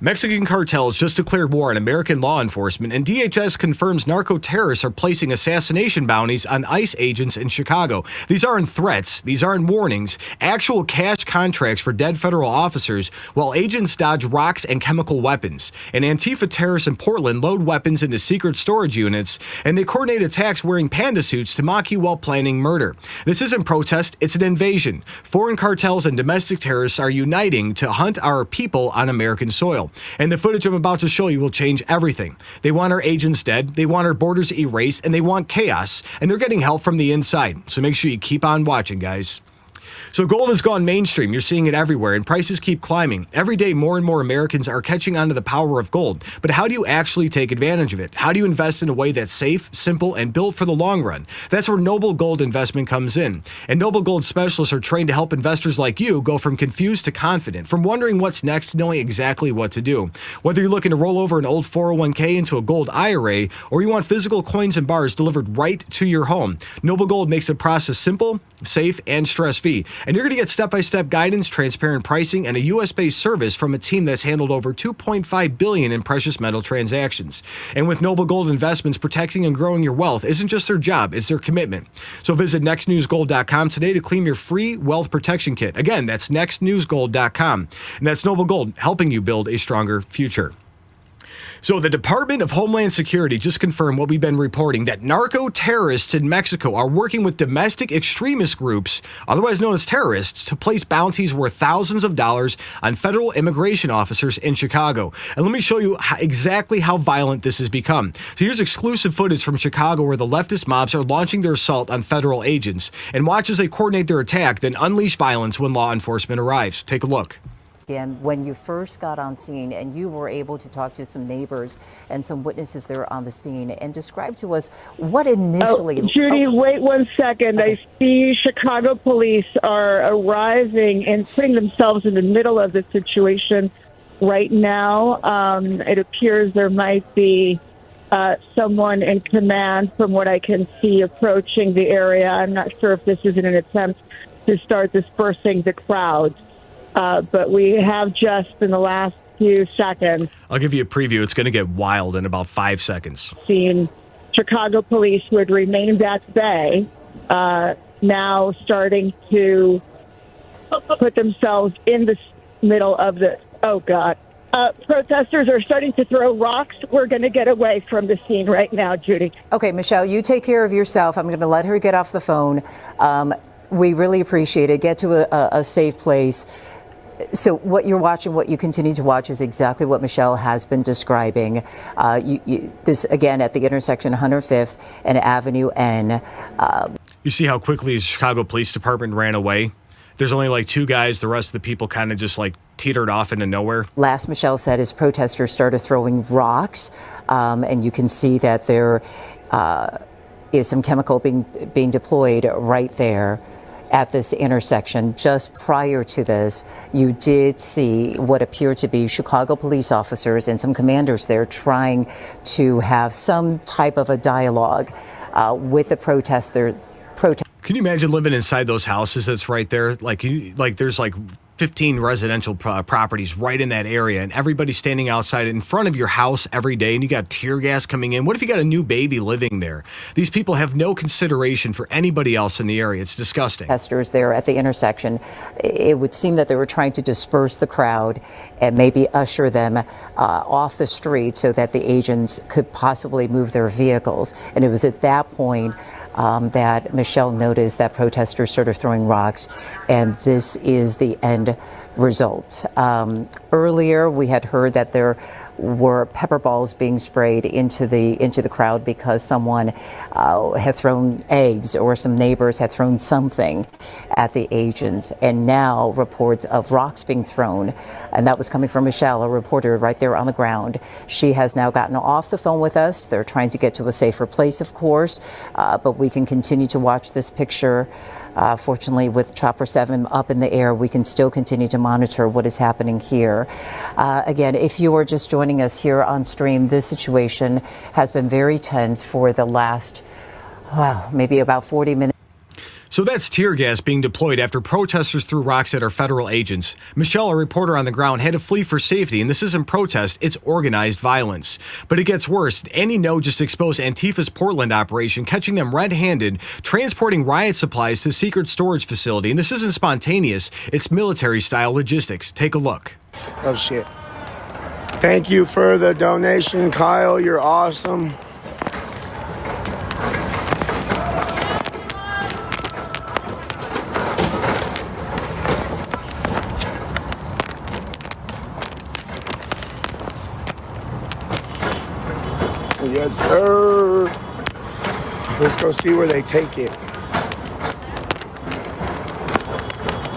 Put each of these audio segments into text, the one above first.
Mexican cartels just declared war on American law enforcement, and DHS confirms narco-terrorists are placing assassination bounties on ICE agents in Chicago. These aren't threats. These aren't warnings. Actual cash contracts for dead federal officers, while agents dodge rocks and chemical weapons. And Antifa terrorists in Portland load weapons into secret storage units, and they coordinate attacks wearing panda suits to mock you while planning murder. This isn't protest. It's an invasion. Foreign cartels and domestic terrorists are uniting to hunt our people on American soil. And the footage I'm about to show you will change everything. They want our agents dead, they want our borders erased, and they want chaos, and they're getting help from the inside. So make sure you keep on watching, guys. So gold has gone mainstream. You're seeing it everywhere, and prices keep climbing. Every day, more and more Americans are catching on to the power of gold. But how do you actually take advantage of it? How do you invest in a way that's safe, simple, and built for the long run? That's where Noble Gold Investment comes in. And Noble Gold specialists are trained to help investors like you go from confused to confident, from wondering what's next to knowing exactly what to do. Whether you're looking to roll over an old 401k into a gold IRA, or you want physical coins and bars delivered right to your home, Noble Gold makes the process simple, safe, and stress-free. And you're going to get step-by-step guidance, transparent pricing, and a U.S.-based service from a team that's handled over $2.5 billion in precious metal transactions. And with Noble Gold Investments, protecting and growing your wealth isn't just their job, it's their commitment. So visit nextnewsgold.com today to claim your free wealth protection kit. Again, that's nextnewsgold.com. And that's Noble Gold, helping you build a stronger future. So the Department of Homeland Security just confirmed what we've been reporting, that narco-terrorists in Mexico are working with domestic extremist groups, otherwise known as terrorists, to place bounties worth thousands of dollars on federal immigration officers in Chicago. And let me show you exactly how violent this has become. So here's exclusive footage from Chicago where the leftist mobs are launching their assault on federal agents. And watch as they coordinate their attack, then unleash violence when law enforcement arrives. Take a look. And when you first got on scene and you were able to talk to some neighbors and some witnesses there on the scene, and describe to us what initially... Judy, wait 1 second. Okay. I see Chicago police are arriving and putting themselves in the middle of the situation right now. It appears there might be someone in command, from what I can see, approaching the area. I'm not sure if this is in an attempt to start dispersing the crowd. But we have just in the last few seconds. I'll give you a preview. It's going to get wild in about 5 seconds. Seen Chicago police would remain at bay, now starting to put themselves in the middle of the, oh God. Protesters are starting to throw rocks. We're going to get away from the scene right now, Judy. Okay, Michelle, you take care of yourself. I'm going to let her get off the phone. We really appreciate it. Get to a safe place. So what you're watching, what you continue to watch, is exactly what Michelle has been describing. This, again, at the intersection 105th and Avenue N. You see how quickly the Chicago Police Department ran away? There's only like 2 guys. The rest of the people kind of just like teetered off into nowhere. Last Michelle said as protesters started throwing rocks, and you can see that there is some chemical being deployed right there at this intersection. Just prior to this, you did see what appeared to be Chicago police officers and some commanders there trying to have some type of a dialogue with the protesters. Can you imagine living inside those houses that's right there? Like there's like 15 residential properties right in that area, and everybody's standing outside in front of your house every day, and you got tear gas coming in. What if you got a new baby living there? These people have no consideration for anybody else in the area. It's disgusting. Protesters there at the intersection, it would seem that they were trying to disperse the crowd and maybe usher them off the street so that the agents could possibly move their vehicles. And it was at that point that Michelle noticed that protesters started throwing rocks, and this is the end result. Earlier, we had heard that there were pepper balls being sprayed into the crowd because someone had thrown eggs, or some neighbors had thrown something at the agents. And now reports of rocks being thrown, and that was coming from Michelle, a reporter right there on the ground. She has now gotten off the phone with us. They're trying to get to a safer place, of course, but we can continue to watch this picture. Fortunately, with Chopper 7 up in the air, we can still continue to monitor what is happening here. Again, if you are just joining us here on stream, this situation has been very tense for the last, maybe about 40 minutes. So that's tear gas being deployed after protesters threw rocks at our federal agents. Michelle, a reporter on the ground, had to flee for safety, and this isn't protest, it's organized violence. But it gets worse. Annie No just exposed Antifa's Portland operation, catching them red-handed, transporting riot supplies to a secret storage facility. And this isn't spontaneous, it's military-style logistics. Take a look. Oh, shit. Thank you for the donation, Kyle. You're awesome. Yes, sir. Let's go see where they take it.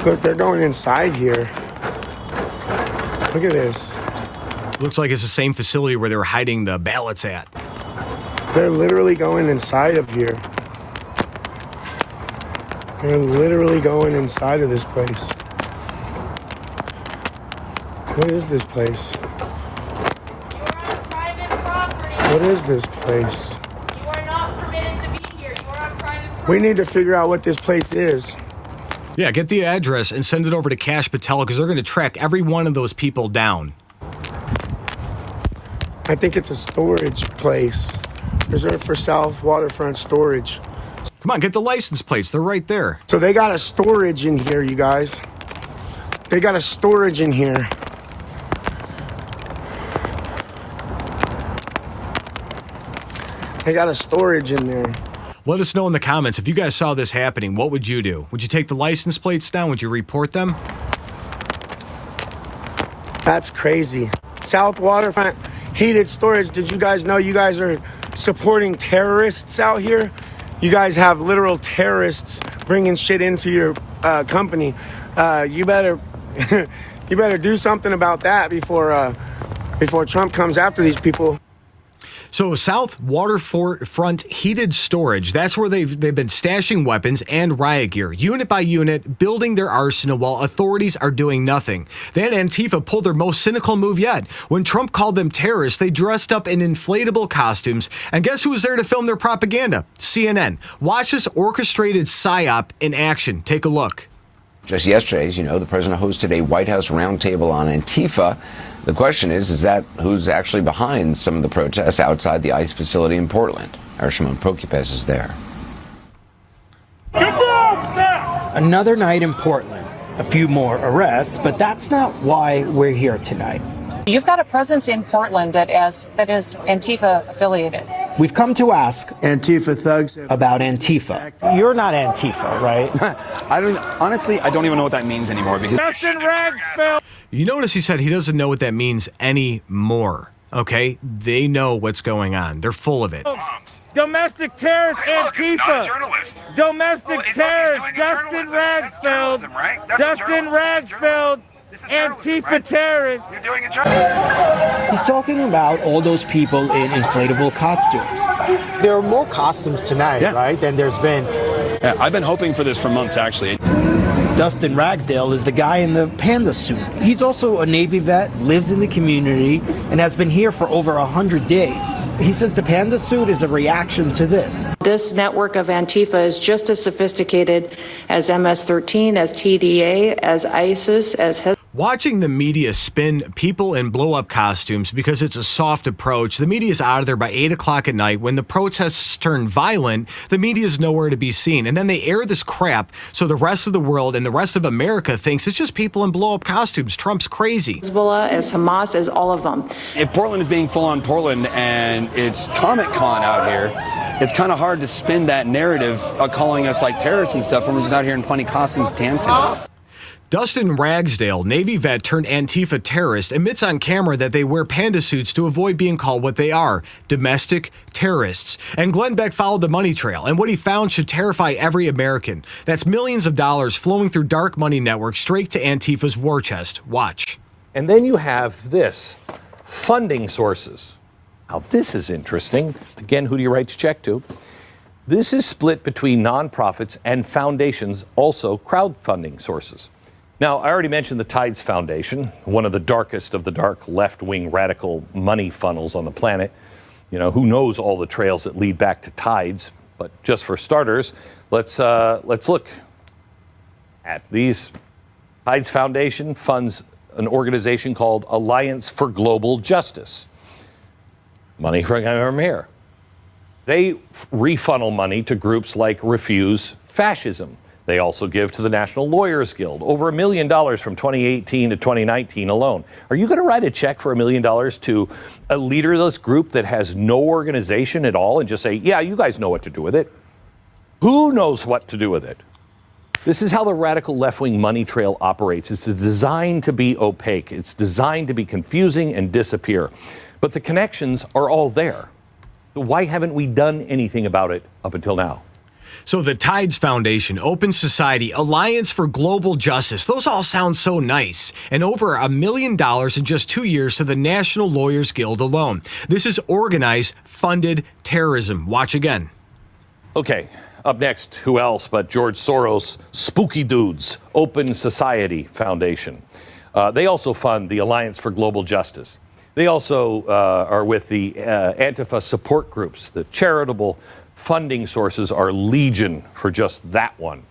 Look, they're going inside here. Look at this. Looks like it's the same facility where they were hiding the ballots at. They're literally going inside of here. They're literally going inside of this place. What is this place? What is this place? You are not permitted to be here. You are on private property. We need to figure out what this place is. Yeah, get the address and send it over to Cash Patel because they're going to track every one of those people down. I think it's a storage place. Reserved for South Waterfront Storage. Come on, get the license plates. They're right there. So they got a storage in here, you guys. They got a storage in here. They got a storage in there. Let us know in the comments if you guys saw this happening. What would you do? Would you take the license plates down? Would you report them? That's crazy. South Waterfront heated storage. Did you guys know you guys are supporting terrorists out here? You guys have literal terrorists bringing shit into your company. You better you better do something about that before Trump comes after these people. So South Waterfront Heated Storage, that's where they've been stashing weapons and riot gear, unit by unit, building their arsenal while authorities are doing nothing. Then Antifa pulled their most cynical move yet. When Trump called them terrorists, they dressed up in inflatable costumes. And guess who was there to film their propaganda? CNN. Watch this orchestrated psyop in action. Take a look. Just yesterday, as you know, the president hosted a White House roundtable on Antifa. The question is that who's actually behind some of the protests outside the ICE facility in Portland? Our Shimon Prokupes is there. Another night in Portland. A few more arrests, but that's not why we're here tonight. You've got a presence in Portland that is Antifa affiliated. We've come to ask Antifa thugs about Antifa. You're not Antifa, right? I don't even know what that means anymore because You notice he said he doesn't know what that means anymore. Okay? They know what's going on. They're full of it. Domestic terrorist Antifa. Domestic terrorist Dustin Ragsfeld. Dustin Ragsfeld. Antifa terrorist. He's talking about all those people in inflatable costumes. There are more costumes tonight, right, than there's been. Yeah, I've been hoping for this for months, actually. Dustin Ragsdale is the guy in the panda suit. He's also a Navy vet, lives in the community, and has been here for over 100 days. He says the panda suit is a reaction to this. This network of Antifa is just as sophisticated as MS-13, as TDA, as ISIS, as Hezbollah. Watching the media spin people in blow-up costumes because it's a soft approach. The media's out of there by 8 o'clock at night. When the protests turn violent, the media's nowhere to be seen. And then they air this crap so the rest of the world and the rest of America thinks it's just people in blow-up costumes. Trump's crazy. Hezbollah, as Hamas, as all of them. If Portland is being full-on Portland and it's Comic-Con out here, it's kind of hard to spin that narrative calling us like terrorists and stuff when we're just out here in funny costumes dancing. Dustin Ragsdale, Navy vet turned Antifa terrorist, admits on camera that they wear panda suits to avoid being called what they are, domestic terrorists. And Glenn Beck followed the money trail, and what he found should terrify every American. That's millions of dollars flowing through dark money networks straight to Antifa's war chest. Watch. And then you have this, funding sources. Now this is interesting. Again, who do you write to check to? This is split between nonprofits and foundations, also crowdfunding sources. Now, I already mentioned the Tides Foundation, one of the darkest of the dark left-wing radical money funnels on the planet. You know, who knows all the trails that lead back to Tides? But just for starters, let's look at these. Tides Foundation funds an organization called Alliance for Global Justice. Money from here. They refunnel money to groups like Refuse Fascism. They also give to the National Lawyers Guild, over $1 million from 2018 to 2019 alone. Are you going to write a check for $1 million to a leaderless group that has no organization at all and just say, yeah, you guys know what to do with it? Who knows what to do with it? This is how the radical left-wing money trail operates. It's designed to be opaque. It's designed to be confusing and disappear. But the connections are all there. So why haven't we done anything about it up until now? So the Tides Foundation, Open Society, Alliance for Global Justice, those all sound so nice. And over $1 million in just 2 years to the National Lawyers Guild alone. This is organized, funded terrorism. Watch again. Okay, up next, who else but George Soros' spooky dudes, Open Society Foundation. They also fund the Alliance for Global Justice. They also are with the Antifa support groups. The charitable funding sources are legion for just that one.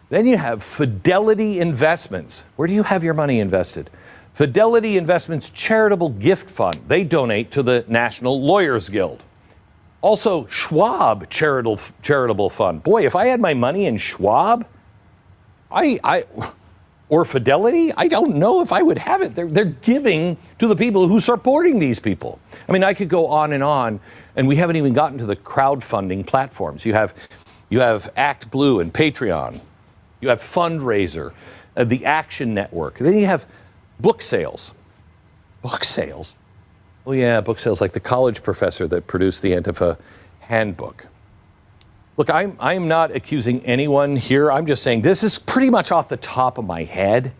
Then you have Fidelity Investments. Where do you have your money invested? Fidelity Investments Charitable Gift Fund. They donate to the National Lawyers Guild. Also, Schwab Charitable Fund. Boy, if I had my money in Schwab, or Fidelity, I don't know if I would have it. They're giving to the people who are supporting these people. I mean, I could go on, and we haven't even gotten to the crowdfunding platforms. You have ActBlue and Patreon. You have Fundraiser, the Action Network. Then you have book sales. Book sales? Oh yeah, book sales like the college professor that produced the Antifa handbook. Look, I'm not accusing anyone here. I'm just saying this is pretty much off the top of my head.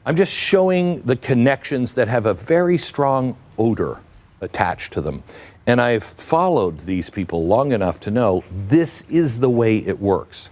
I'm just showing the connections that have a very strong odor attached to them. And I've followed these people long enough to know this is the way it works.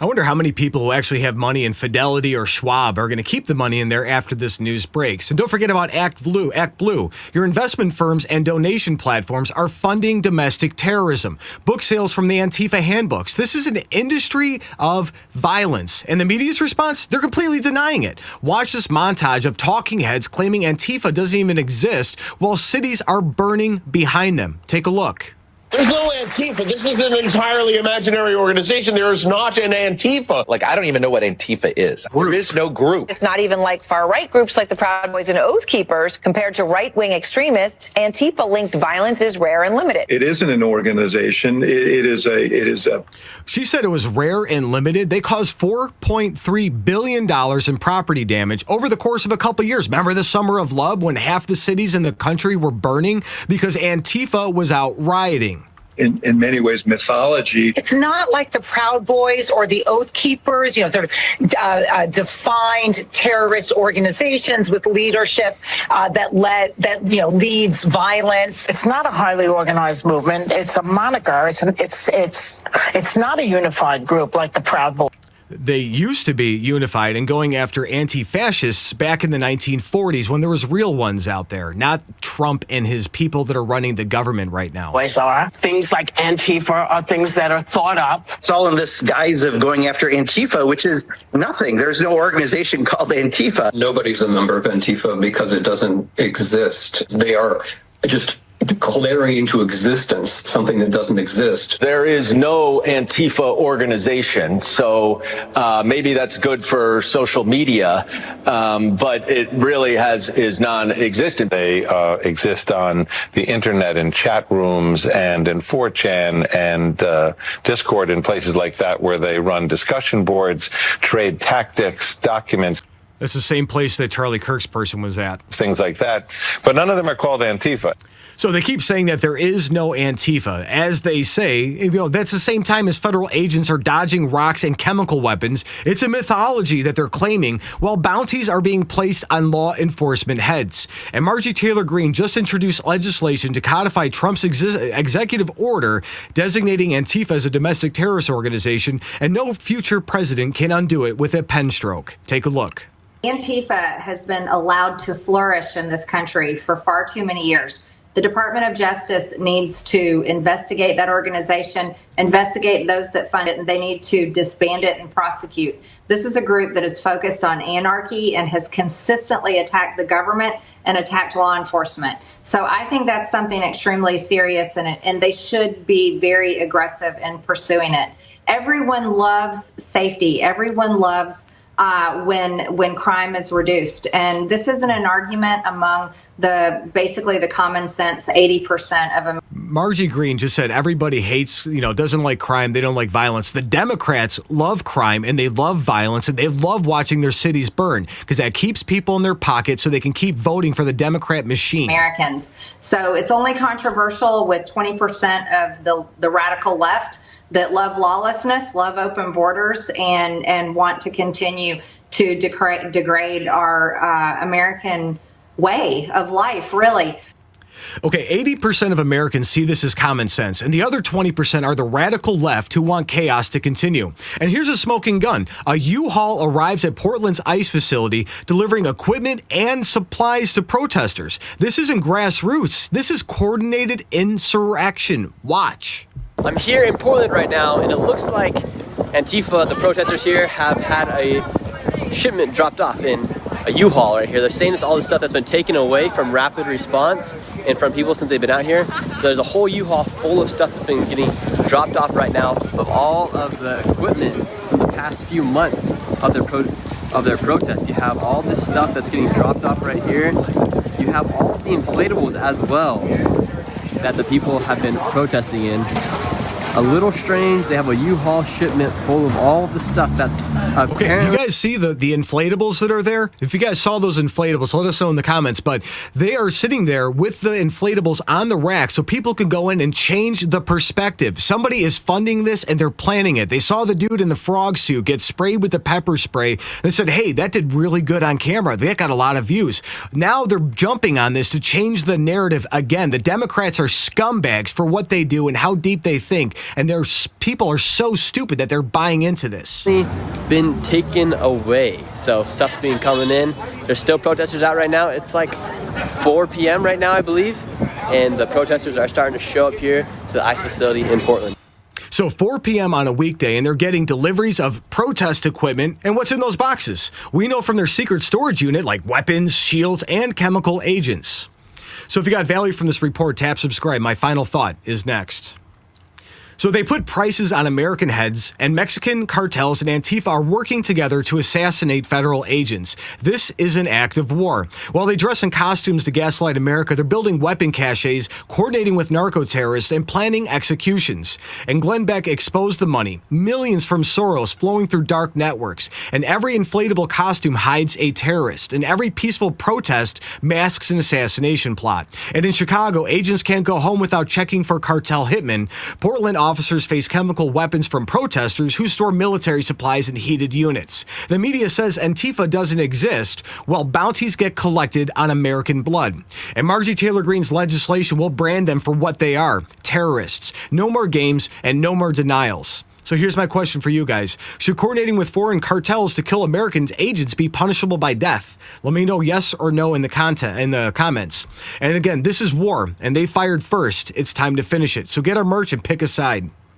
I wonder how many people who actually have money in Fidelity or Schwab are going to keep the money in there after this news breaks. And don't forget about ActBlue. Your investment firms and donation platforms are funding domestic terrorism. Book sales from the Antifa handbooks. This is an industry of violence. And the media's response? They're completely denying it. Watch this montage of talking heads claiming Antifa doesn't even exist while cities are burning behind them. Take a look. There's no Antifa. This is an entirely imaginary organization. There is not an Antifa. Like, I don't even know what Antifa is. There is no group. It's not even like far-right groups like the Proud Boys and Oath Keepers. Compared to right-wing extremists, Antifa-linked violence is rare and limited. It isn't an organization. It is a. She said it was rare and limited. They caused $4.3 billion in property damage over the course of a couple years. Remember the Summer of Love when half the cities in the country were burning because Antifa was out rioting? In many ways, mythology. It's not like the Proud Boys or the Oath Keepers, sort of defined terrorist organizations with leadership that leads violence. It's not a highly organized movement. It's a moniker. It's not a unified group like the Proud Boys. They used to be unified and going after anti-fascists back in the 1940s when there was real ones out there, not Trump and his people that are running the government right now. Things like Antifa are things that are thought up. It's all in this guise of going after Antifa, which is nothing. There's no organization called Antifa. Nobody's a member of Antifa because it doesn't exist. They are just declaring into existence something that doesn't exist. There is no Antifa organization, so maybe that's good for social media, but it really is non-existent. They exist on the internet in chat rooms and in 4chan and Discord and places like that where they run discussion boards, trade tactics, documents. That's the same place that Charlie Kirk's person was at. Things like that. But none of them are called Antifa. So they keep saying that there is no Antifa. As they say, that's the same time as federal agents are dodging rocks and chemical weapons. It's a mythology that they're claiming while bounties are being placed on law enforcement heads. And Marjorie Taylor Greene just introduced legislation to codify Trump's executive order designating Antifa as a domestic terrorist organization, and no future president can undo it with a pen stroke. Take a look. Antifa has been allowed to flourish in this country for far too many years. The Department of Justice needs to investigate that organization, investigate those that fund it, and they need to disband it and prosecute. This is a group that is focused on anarchy and has consistently attacked the government and attacked law enforcement. So I think that's something extremely serious, and they should be very aggressive in pursuing it. Everyone loves safety. Everyone loves when crime is reduced. And this isn't an argument among basically the common sense 80% of Americans. Margie Green just said everybody hates, doesn't like crime. They don't like violence. The Democrats love crime and they love violence and they love watching their cities burn because that keeps people in their pocket so they can keep voting for the Democrat machine. Americans. So it's only controversial with 20% of the radical left that love lawlessness, love open borders, and want to continue to degrade our American way of life, really. Okay, 80% of Americans see this as common sense, and the other 20% are the radical left who want chaos to continue. And here's a smoking gun. A U-Haul arrives at Portland's ICE facility, delivering equipment and supplies to protesters. This isn't grassroots. This is coordinated insurrection. Watch. I'm here in Portland right now, and it looks like Antifa, the protesters here, have had a shipment dropped off in a U-Haul right here. They're saying it's all the stuff that's been taken away from rapid response and from people since they've been out here. So there's a whole U-Haul full of stuff that's been getting dropped off right now of all of the equipment from the past few months of their protest. You have all this stuff that's getting dropped off right here. You have all of the inflatables as well that the people have been protesting in. A little strange. They have a U-Haul shipment full of all of the stuff that's Okay, you guys see the inflatables that are there? If you guys saw those inflatables, let us know in the comments. But they are sitting there with the inflatables on the rack so people can go in and change the perspective. Somebody is funding this and they're planning it. They saw the dude in the frog suit get sprayed with the pepper spray. They said, hey, that did really good on camera. That got a lot of views. Now they're jumping on this to change the narrative again. The Democrats are scumbags for what they do and how deep they think. And people are so stupid that they're buying into this. Been taken away. So stuff's been coming in. There's still protesters out right now. It's like 4 p.m. right now, I believe. And the protesters are starting to show up here to the ICE facility in Portland. So 4 p.m. on a weekday, and they're getting deliveries of protest equipment. And what's in those boxes? We know from their secret storage unit, like weapons, shields, and chemical agents. So if you got value from this report, tap subscribe. My final thought is next. So they put prices on American heads, and Mexican cartels and Antifa are working together to assassinate federal agents. This is an act of war. While they dress in costumes to gaslight America, they're building weapon caches, coordinating with narco-terrorists, and planning executions. And Glenn Beck exposed the money, millions from Soros flowing through dark networks. And every inflatable costume hides a terrorist, and every peaceful protest masks an assassination plot. And in Chicago, agents can't go home without checking for cartel hitmen. Portland officers face chemical weapons from protesters who store military supplies in heated units. The media says Antifa doesn't exist, while bounties get collected on American blood. And Marjorie Taylor Greene's legislation will brand them for what they are, terrorists. No more games and no more denials. So here's my question for you guys. Should coordinating with foreign cartels to kill Americans agents be punishable by death? Let me know yes or no in the comments. And again, this is war, and they fired first. It's time to finish it. So get our merch and pick a side.